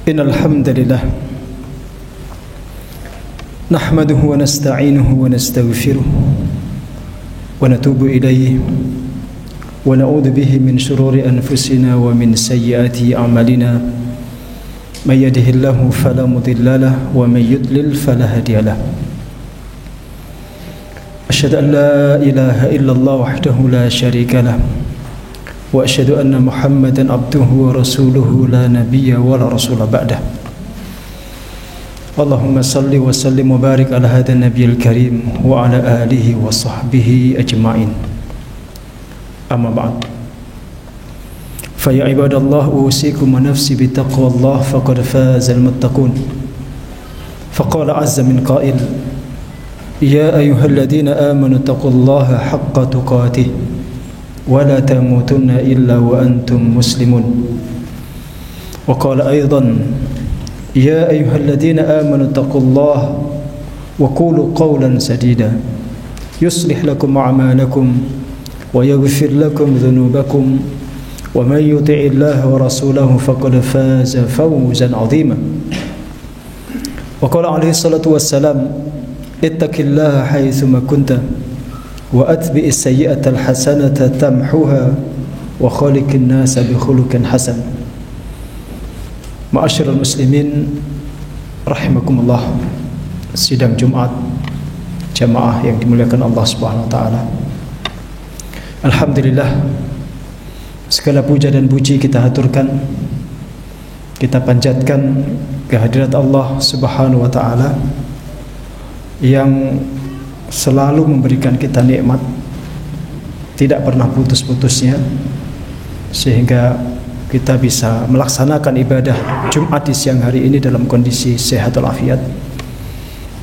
Innal hamdalillah nahmaduhu wa nasta'inuhu wa nastaghfiruh wa natubu ilayhi wa na'udzu bihi min shururi anfusina wa min sayyiati a'malina may yahdihillahu fala mudilla lahu wa may yudlil fala hadiya lahu. Asyhadu an la ilaha illallah wahdahu la syarika lahu wa asyhadu anna Muhammadan abduhu wa rasuluhu la nabiyya wa la rasula ba'dah. Allahumma salli wa sallim wa barik ala hadha nabiyil karim wa ala alihi wa sahbihi ajma'in. Amma ba'd. Fa ya ibadallah usikum wa nafsi bi taqwallah faqad fazal muttaqun. Faqala azza min qail ya ayyuhalladhina amanu taqullaha haqqa tuqatih wa la tamutunna illa wa antum muslimun. Wa qala aidan ya ayyuhalladhina amanu taqullaha wa qulu qawlan sadida yuslih lakum a'malakum wa yaghfir lakum dhunubakum wa may yuti'illaha wa rasulahu faqad faza fawzan 'azima. Wa qala alaihi salatu wassalam ittaqillaha haitsuma kunta wa atbi'is sayyi'ata alhasanata tamhuha wa khaliqin nasa bi khuluqin hasan. Ma'asyiral muslimin rahimakumullah. Sidang Jumat jamaah yang dimuliakan Allah Subhanahu wa taala. Alhamdulillah, segala puja dan puji kita haturkan, kita panjatkan kehadirat Allah Subhanahu wa taala yang selalu memberikan kita nikmat, tidak pernah putus-putusnya, sehingga kita bisa melaksanakan ibadah Jumat di siang hari ini dalam kondisi sehat walafiat.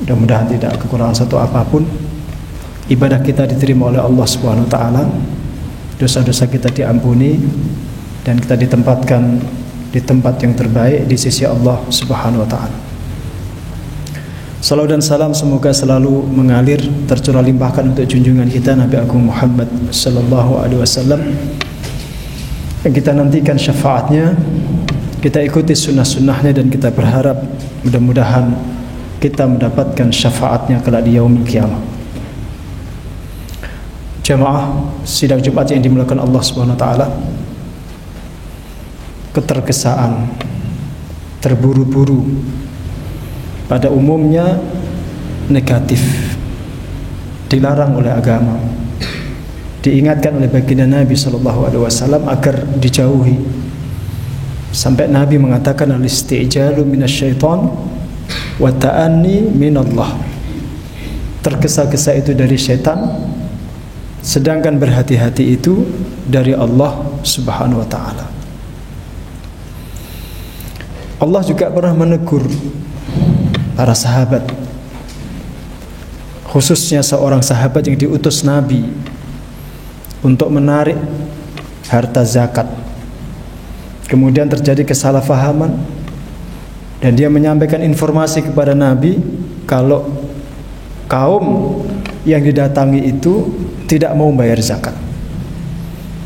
Mudah-mudahan tidak kekurangan satu apapun. Ibadah kita diterima oleh Allah Subhanahu wa taala, dosa-dosa kita diampuni, dan kita ditempatkan di tempat yang terbaik di sisi Allah Subhanahu wa taala. Salawat dan salam semoga selalu mengalir tercurah limpahkan untuk junjungan kita Nabi Agung Muhammad sallallahu alaihi wasallam. Yang kita nantikan syafaatnya, kita ikuti sunnah-sunnahnya, dan kita berharap mudah-mudahan kita mendapatkan syafaatnya kelak di yaumil qiyamah. Jamaah sidang Jumat yang dimuliakan Allah Subhanahu wa taala, ketergesaan, terburu-buru pada umumnya negatif, dilarang oleh agama, diingatkan oleh baginda Nabi SAW agar dijauhi. Sampai Nabi mengatakan al-isti'jalu minasyaitan wa ta'anni minallah. Tergesa-gesa itu dari syaitan, sedangkan berhati-hati itu dari Allah Subhanahu wa taala. Allah juga pernah menegur para sahabat, khususnya seorang sahabat yang diutus Nabi untuk menarik harta zakat. Kemudian terjadi kesalahpahaman, dan dia menyampaikan informasi kepada Nabi kalau kaum yang didatangi itu tidak mau bayar zakat,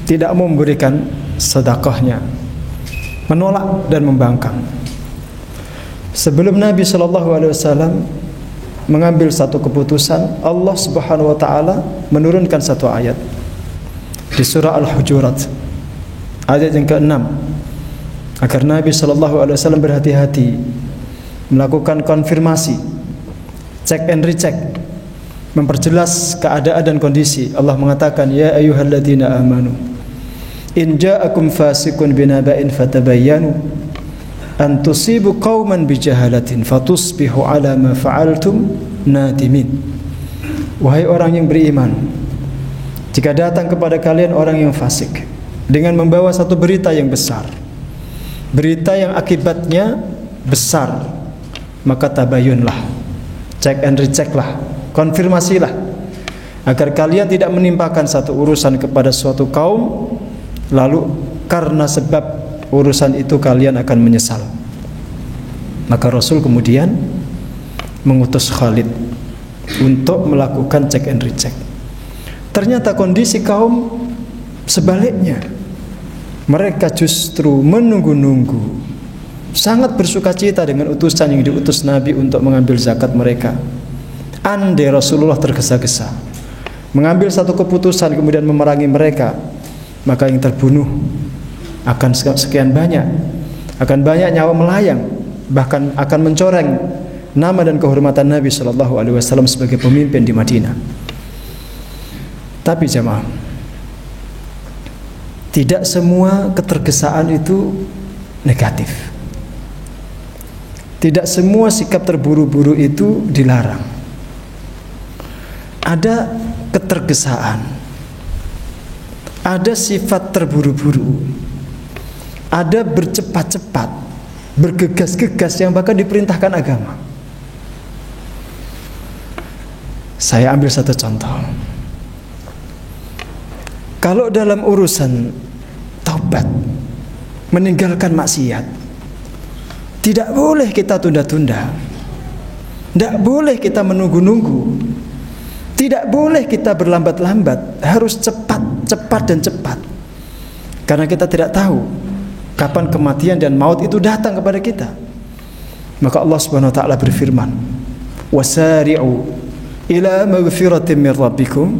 tidak mau memberikan sedekahnya, menolak dan membangkang. Sebelum Nabi SAW mengambil satu keputusan, Allah Subhanahu wa taala menurunkan satu ayat di surah Al-Hujurat ayat yang ke-6 agar Nabi SAW berhati-hati, melakukan konfirmasi, cek and recheck, memperjelas keadaan dan kondisi. Allah mengatakan ya ayyuhalladzina amanu in ja'akum fasiqun binaba'in fatabayyanu an tusibu qauman bijahalatin fatusbihu ala ma fa'altum nadimin. Wahai orang yang beriman, jika datang kepada kalian orang yang fasik dengan membawa satu berita yang besar, berita yang akibatnya besar, maka tabayunlah, cek and rechecklah, konfirmasilah, agar kalian tidak menimpakan satu urusan kepada suatu kaum, lalu karena sebab urusan itu kalian akan menyesal. Maka Rasul kemudian mengutus Khalid untuk melakukan cek and recheck. Ternyata kondisi kaum sebaliknya. Mereka justru menunggu-nunggu sangat bersukacita dengan utusan yang diutus Nabi untuk mengambil zakat mereka. Andai Rasulullah tergesa-gesa mengambil satu keputusan kemudian memerangi mereka, maka yang terbunuh akan sekian banyak, akan banyak nyawa melayang, bahkan akan mencoreng nama dan kehormatan Nabi Shallallahu Alaihi Wasallam sebagai pemimpin di Madinah. Tapi jemaah, tidak semua ketergesaan itu negatif. Tidak semua sikap terburu-buru itu dilarang. Ada ketergesaan, ada sifat terburu-buru, ada bercepat-cepat, bergegas-gegas yang bahkan diperintahkan agama. Saya ambil satu contoh. Kalau dalam urusan taubat, meninggalkan maksiat, tidak boleh kita tunda-tunda, tidak boleh kita menunggu-nunggu, tidak boleh kita berlambat-lambat, harus cepat, cepat dan cepat. Karena kita tidak tahu kapan kematian dan maut itu datang kepada kita. Maka Allah Subhanahu wa taala berfirman, "Wasari'u ila maghfiratin min rabbikum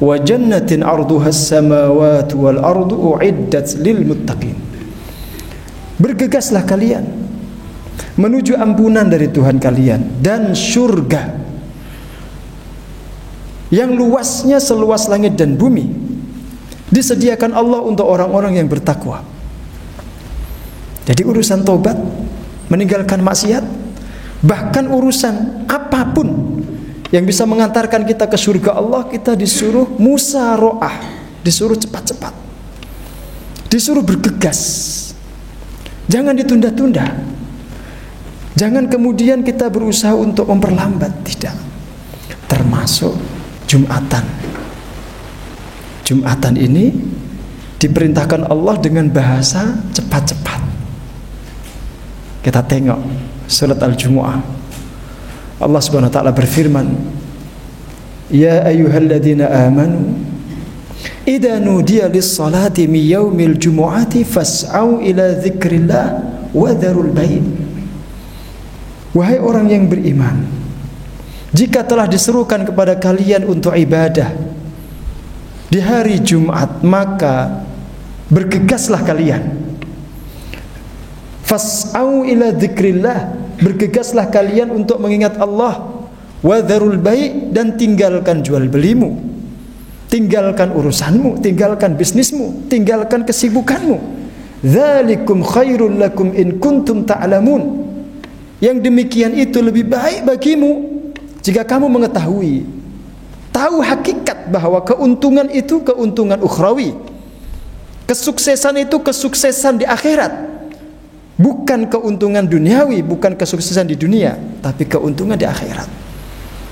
wa jannatin 'arduha as-samawati wal ardu u'iddat lil muttaqin." Bergegaslah kalian menuju ampunan dari Tuhan kalian dan surga yang luasnya seluas langit dan bumi disediakan Allah untuk orang-orang yang bertakwa. Jadi urusan taubat, meninggalkan maksiat, bahkan urusan apapun yang bisa mengantarkan kita ke surga Allah, kita disuruh musaroah, disuruh cepat-cepat, disuruh bergegas, jangan ditunda-tunda, jangan kemudian kita berusaha untuk memperlambat, tidak. Termasuk Jumatan. Jumatan ini diperintahkan Allah dengan bahasa cepat-cepat. Kita tengok surat Al-Jumu'ah. Allah Subhanahu wa taala berfirman, "Ya ayyuhalladzina amanu idza nudiya lis-salati min yaumil jumu'ati fas'au ila dzikrillah wa dzarul bai'." Wahai orang yang beriman, jika telah diserukan kepada kalian untuk ibadah di hari Jumat, maka bergegaslah kalian. Fas'au ila dzikrillah, bergegaslah kalian untuk mengingat Allah. Wa dzarul bai', dan tinggalkan jual belimu, tinggalkan urusanmu, tinggalkan bisnismu, tinggalkan kesibukanmu. Dzalikum khairul lakum in kuntum ta'lamun. Yang demikian itu lebih baik bagimu jika kamu mengetahui, tahu hakikat bahwa keuntungan itu keuntungan ukhrawi, kesuksesan itu kesuksesan di akhirat, bukan keuntungan duniawi, bukan kesuksesan di dunia, tapi keuntungan di akhirat.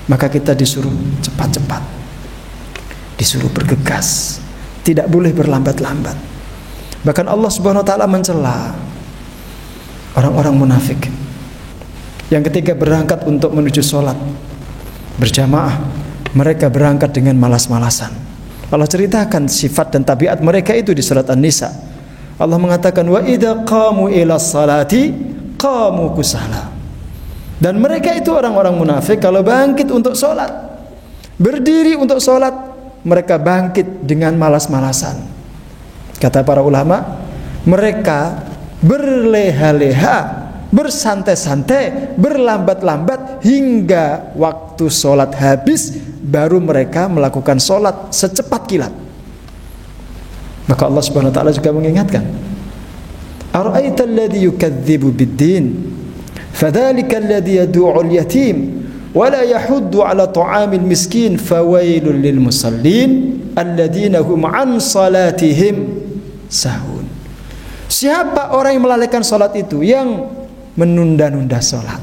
Maka kita disuruh cepat-cepat, disuruh bergegas, tidak boleh berlambat-lambat. Bahkan Allah Subhanahu wa taala mencela orang-orang munafik yang ketika berangkat untuk menuju sholat berjamaah, mereka berangkat dengan malas-malasan. Allah ceritakan sifat dan tabiat mereka itu di surat An-Nisa. Allah mengatakan, wa idza qamu ila salati qamu kusala. Dan mereka itu orang-orang munafik kalau bangkit untuk sholat, berdiri untuk sholat, mereka bangkit dengan malas-malasan. Kata para ulama, mereka berleha-leha, bersantai-santai, berlambat-lambat hingga waktu sholat habis, baru mereka melakukan sholat secepat kilat. Maka Allah Subhanahu wa taala juga mengingatkan, ara'aita alladhi yukadzibu bid-din fadzalika alladhi yad'u'ul yatim wa la yahuddu 'ala ta'amil miskin fawailul lil musallin alladzina hum 'an salatihim sahun. Siapa orang yang melalaikan salat itu, yang menunda-nunda salat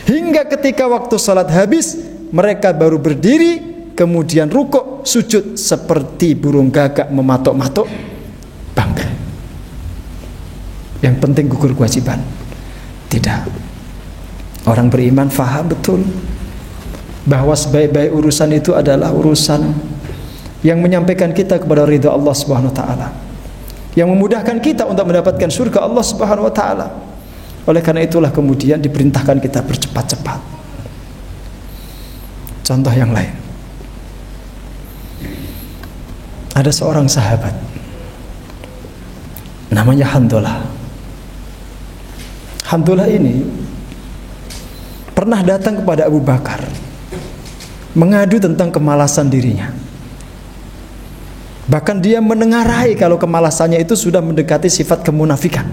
hingga ketika waktu salat habis mereka baru berdiri, kemudian rukuk sujud seperti burung gagak mematok-matok bangkai. Yang penting gugur kewajiban. Tidak. Orang beriman faham betul bahwa sebaik-baik urusan itu adalah urusan yang menyampaikan kita kepada ridha Allah Subhanahu wa taala, yang memudahkan kita untuk mendapatkan surga Allah Subhanahu wa taala. Oleh karena itulah kemudian diperintahkan kita bercepat-cepat. Contoh yang lain, ada seorang sahabat namanya Handalah. Handalah ini pernah datang kepada Abu Bakar mengadu tentang kemalasan dirinya. Bahkan dia menengarai kalau kemalasannya itu sudah mendekati sifat kemunafikan.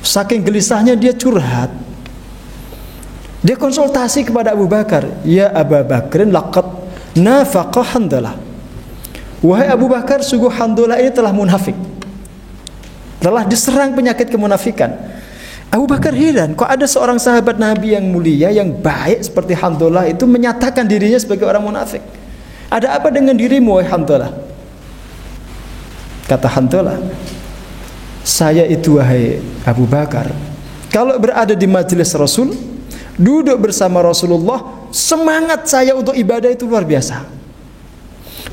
Saking gelisahnya dia curhat. Dia konsultasi kepada Abu Bakar, "Ya Abu Bakrin laqad nafaqa Handalah." Wahai Abu Bakar, sungguh Handalah ini telah munafik. Telah diserang penyakit kemunafikan. Abu Bakar heran, kok ada seorang sahabat Nabi yang mulia, yang baik seperti Handalah itu menyatakan dirinya sebagai orang munafik. Ada apa dengan dirimu, wahai Handalah? Kata Handalah, saya itu wahai Abu Bakar, kalau berada di majelis Rasul, duduk bersama Rasulullah, semangat saya untuk ibadah itu luar biasa.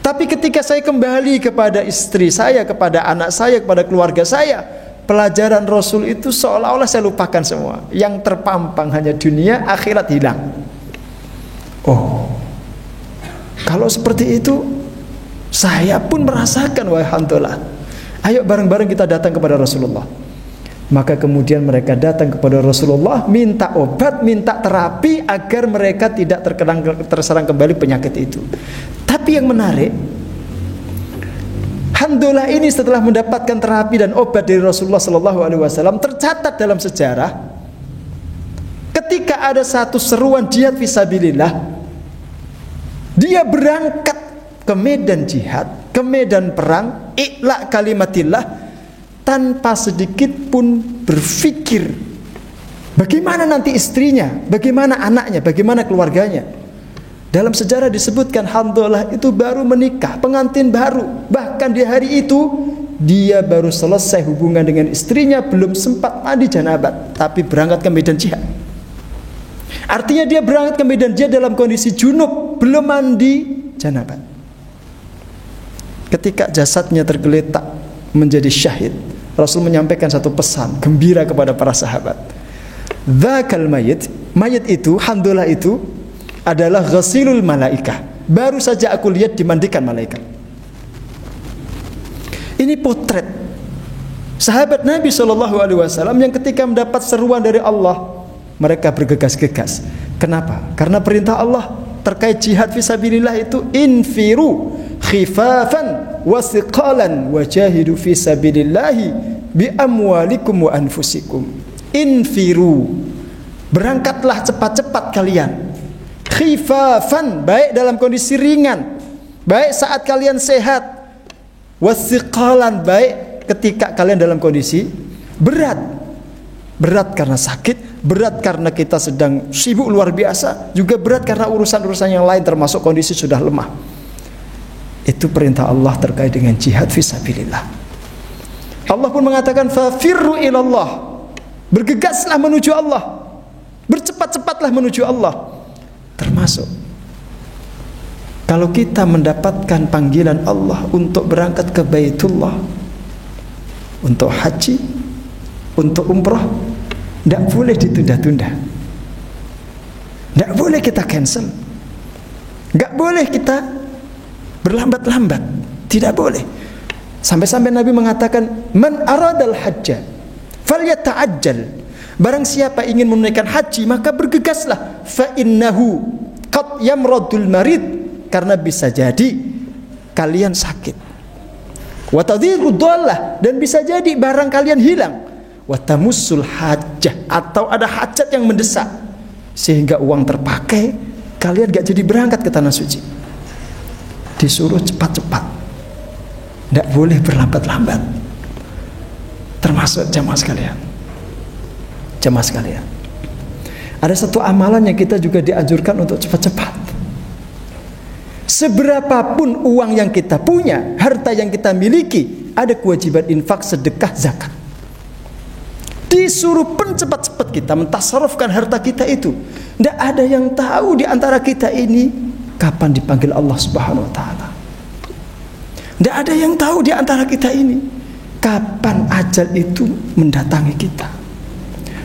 Tapi ketika saya kembali kepada istri saya, kepada anak saya, kepada keluarga saya, pelajaran Rasul itu seolah-olah saya lupakan semua. Yang terpampang hanya dunia, akhirat hilang. Oh, kalau seperti itu saya pun merasakan, wahai Handalah. Ayo bareng-bareng kita datang kepada Rasulullah. Maka kemudian mereka datang kepada Rasulullah, minta obat, minta terapi agar mereka tidak terserang kembali penyakit itu. Tapi yang menarik, Handalah ini setelah mendapatkan terapi dan obat dari Rasulullah SAW, tercatat dalam sejarah, ketika ada satu seruan jihad fisabilillah, dia berangkat ke medan jihad, ke medan perang, i'la kalimatillah, tanpa sedikit pun berpikir bagaimana nanti istrinya, bagaimana anaknya, bagaimana keluarganya. Dalam sejarah disebutkan Handalah itu baru menikah, pengantin baru. Bahkan di hari itu dia baru selesai hubungan dengan istrinya, belum sempat mandi janabat, tapi berangkat ke medan jihad. Artinya dia berangkat ke medan jihad dalam kondisi junub, belum mandi janabat. Ketika jasadnya tergeletak menjadi syahid, Rasul menyampaikan satu pesan gembira kepada para sahabat. Dzakal mayit, mayit itu, Handalah itu adalah ghasilul malaikah, baru saja aku lihat dimandikan malaikat. Ini potret sahabat Nabi SAW yang ketika mendapat seruan dari Allah, mereka bergegas-gegas. Kenapa? Karena perintah Allah terkait jihad fisabilillah itu, infiru khifafan wasiqalan wajahidu fisabilillahi bi amwalikum wa anfusikum. Infiru, berangkatlah cepat-cepat kalian. Khifafan, baik dalam kondisi ringan, baik saat kalian sehat. Wasiqalan, baik ketika kalian dalam kondisi berat. Berat karena sakit, berat karena kita sedang sibuk luar biasa, juga berat karena urusan-urusan yang lain termasuk kondisi sudah lemah. Itu perintah Allah terkait dengan jihad fisabilillah. Allah pun mengatakan fafirru ilallah, bergegaslah menuju Allah, bercepat-cepatlah menuju Allah. Termasuk kalau kita mendapatkan panggilan Allah untuk berangkat ke Baitullah, untuk haji, untuk umrah, tidak boleh ditunda-tunda, tidak boleh kita cancel, tidak boleh kita berlambat-lambat, tidak boleh. Sampai-sampai Nabi mengatakan, man aradal hajja falyata'ajjal, barang siapa ingin menunaikan haji maka bergegaslah, fa innahu qad yamradul marid, karena bisa jadi kalian sakit, wa tadhiru dhallah, dan bisa jadi barang kalian hilang, wa tamussul hajjah, atau ada hajat yang mendesak sehingga uang terpakai, kalian gak jadi berangkat ke tanah suci. Disuruh cepat-cepat, tidak boleh berlambat-lambat. Termasuk jamaah sekalian, jamaah sekalian, ada satu amalan yang kita juga dianjurkan untuk cepat-cepat. Seberapapun uang yang kita punya, harta yang kita miliki, ada kewajiban infak, sedekah, zakat. Disuruh pun cepat-cepat kita mentasarrufkan harta kita itu. Tidak ada yang tahu di antara kita ini kapan dipanggil Allah Subhanahu wa taala. Tidak ada yang tahu di antara kita ini kapan ajal itu mendatangi kita.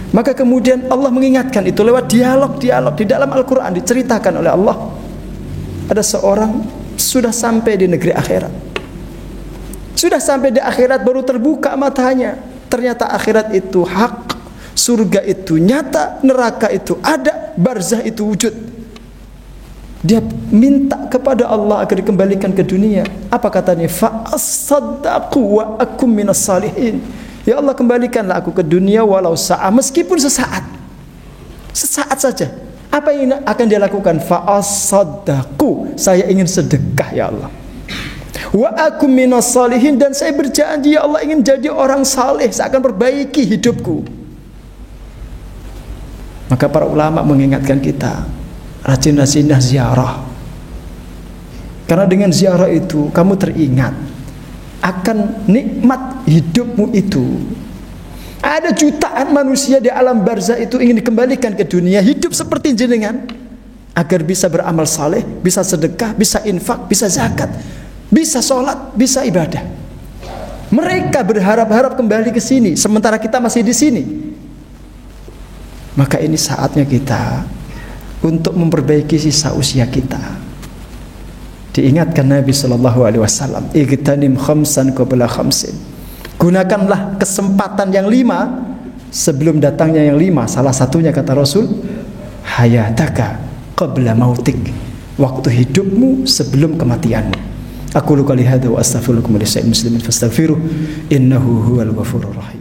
Maka kemudian Allah mengingatkan itu lewat dialog-dialog di dalam Al-Quran. Diceritakan oleh Allah, ada seorang sudah sampai di negeri akhirat, sudah sampai di akhirat, baru terbuka matanya, ternyata akhirat itu hak, surga itu nyata, neraka itu ada, barzah itu wujud. Dia minta kepada Allah agar dikembalikan ke dunia. Apa katanya? Fa as-saddaqu wa akum minas salihin. Ya Allah, kembalikanlah aku ke dunia walau sa'ah, meskipun sesaat. Sesaat saja. Apa yang akan dia lakukan? Fa as-saddaqu, saya ingin sedekah ya Allah. Wa akum minas salihin, dan saya berjanji ya Allah ingin jadi orang saleh, saya akan perbaiki hidupku. Maka para ulama mengingatkan kita, rajin-rajinlah ziarah. Karena dengan ziarah itu kamu teringat akan nikmat hidupmu itu. Ada jutaan manusia di alam barzah itu ingin dikembalikan ke dunia, hidup seperti jenengan, agar bisa beramal saleh, bisa sedekah, bisa infak, bisa zakat, bisa sholat, bisa ibadah. Mereka berharap-harap kembali ke sini, sementara kita masih di sini. Maka ini saatnya kita untuk memperbaiki sisa usia kita. Diingatkan Nabi SAW, igtanim khamsan qabla khamsin. Gunakanlah kesempatan yang 5 sebelum datangnya yang 5. Salah satunya kata Rasul, hayataka qabla mautik, waktu hidupmu sebelum kematianmu. Aku qouli hadza wa astaghfirullaha wa li muslimin fastaghfiruh innahu huwal ghafurur rahim.